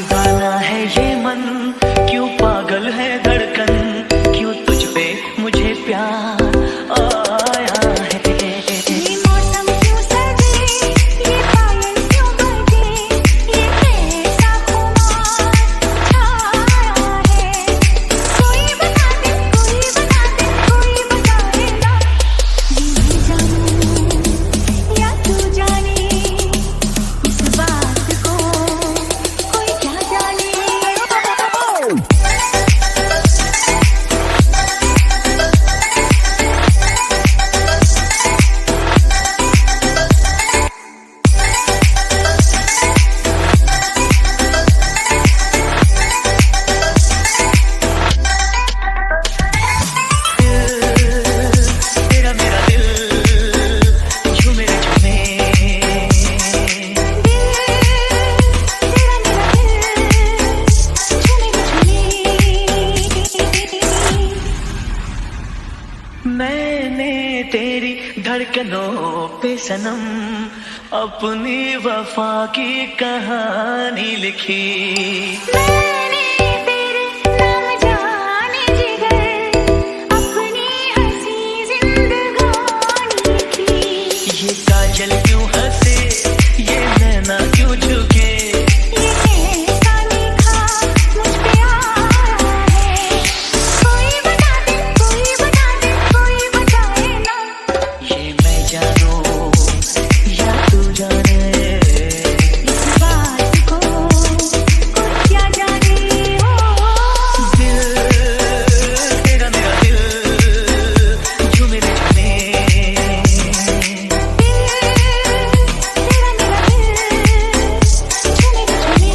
दीवाना है ये मन, क्यों पागल है धड़कन, क्यों तुझ पे मुझे प्यार आया है। ये मौसम क्यों सजे, ये पायल क्यों बजे, ये कैसा खुमार छाया है। कोई बता दे, कोई बता दे, कोई बताए ना। ये मैं जानूं या तू जाने, इस बात को कोई क्या जाने। तेरा मेरा दिल झूमे रे झूमे, तेरा मेरा दिल झूमे रे झूमे। मैंने तेरी धड़कनों पे सनम अपनी वफा की कहानी लिखी। मैंने तेरे नाम जाने जिगर अपनी हंसी जिंदगानी की। ये काजल क्यों हंसे, ये नैना क्यों झुके, ये कैसा लिखा मुझ पे आया है। कोई बता दे, कोई बता दे, कोई बताए ना। ये मैं जानूं या तू जाने। इस बात को कोई क्या जाने। दिल तेरा मेरा दिल झूमे रे झूमे, तेरा मेरा दिल झूमे रे झूमे।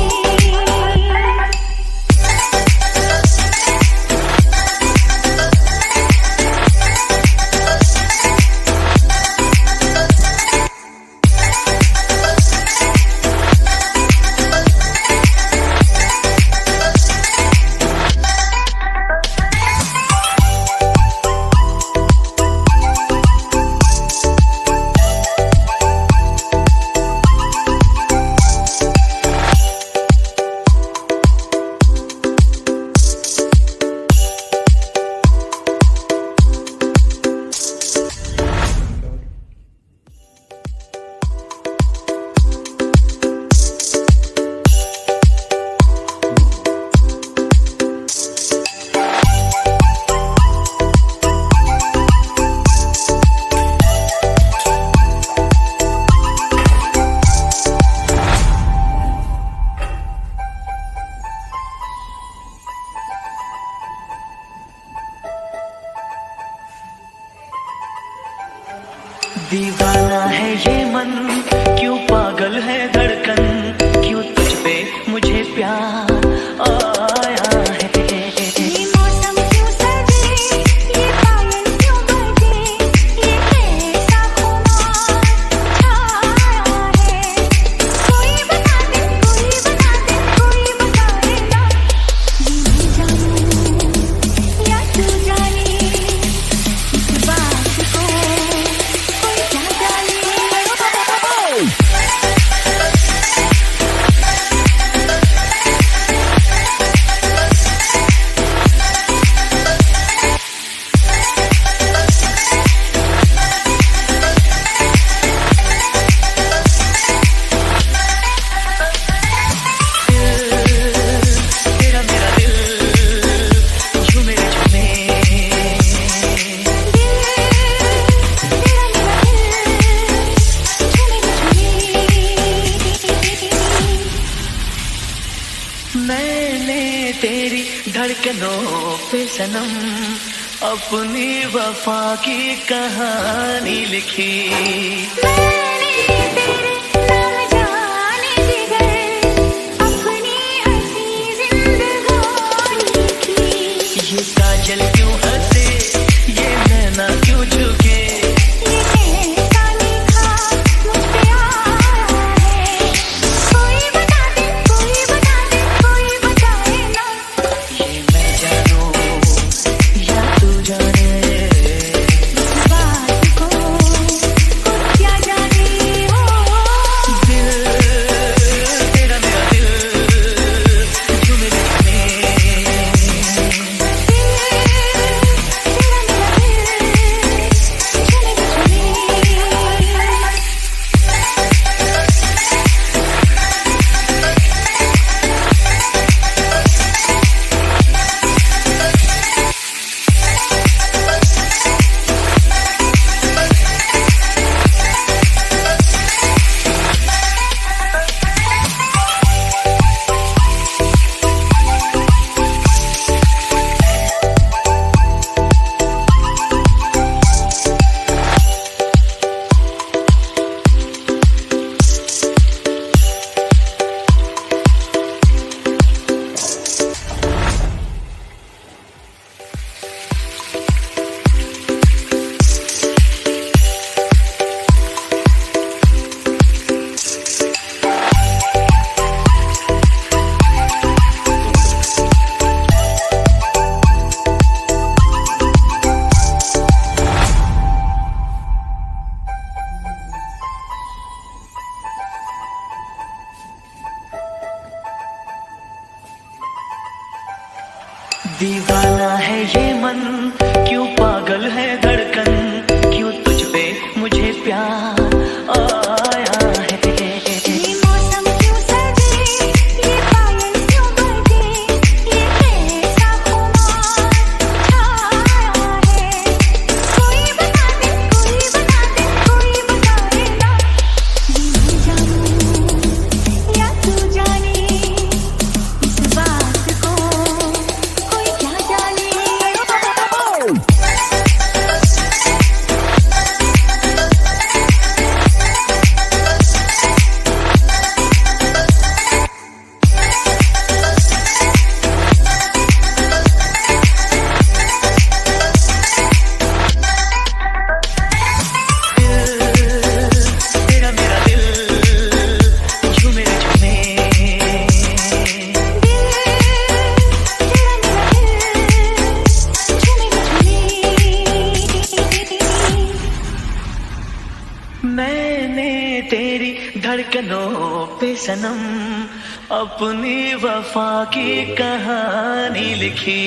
दीवाना है ये मन, क्यों पागल है धड़कन, क्यों तुझ पे मुझे प्यार आया है। ये मौसम क्यों सजे, ये पायल क्यों बजे, ये कैसा खुमार छाया है। कोई बता दे, कोई बता दे, कोई बताए ना। ये मैं जानूं या तू जाने, इस बात को कोई क्या जाने। तेरा मेरा दिल झूमे रे झूमे, तेरा मेरा दिल झूमे रे झूमे। मैंने तेरी धड़कनों पे सनम अपनी वफा की कहानी लिखी। मैंने तेरे नाम जाने जिगर अपनी हंसी जिंदगानी की। ये काजल क्यों हंसे, ये नैना क्यों झुके, ये कैसा लिखा मुझ पे आया है। कोई बता दे, कोई बता दे, कोई बताए ना। ये मैं जानूं या तू जाने। इस बात को कोई क्या जाने। दीवाना है ये मन, क्यों पागल है धड़कन, क्यों तुझ पे मुझे प्यार आया है। ये मौसम क्यों सर्दी, ये पायल क्यों बजे, ये कैसा खुमार छाया है। कोई बता दे, कोई बता दे, कोई बताए ना। ये मैं जानूं या तू जाने, इस बात को कोई क्या जाने। तेरा मेरा दिल झूमे रे झूमे, मैंने तेरी धड़कनों पे सनम अपनी वफा की कहानी लिखी।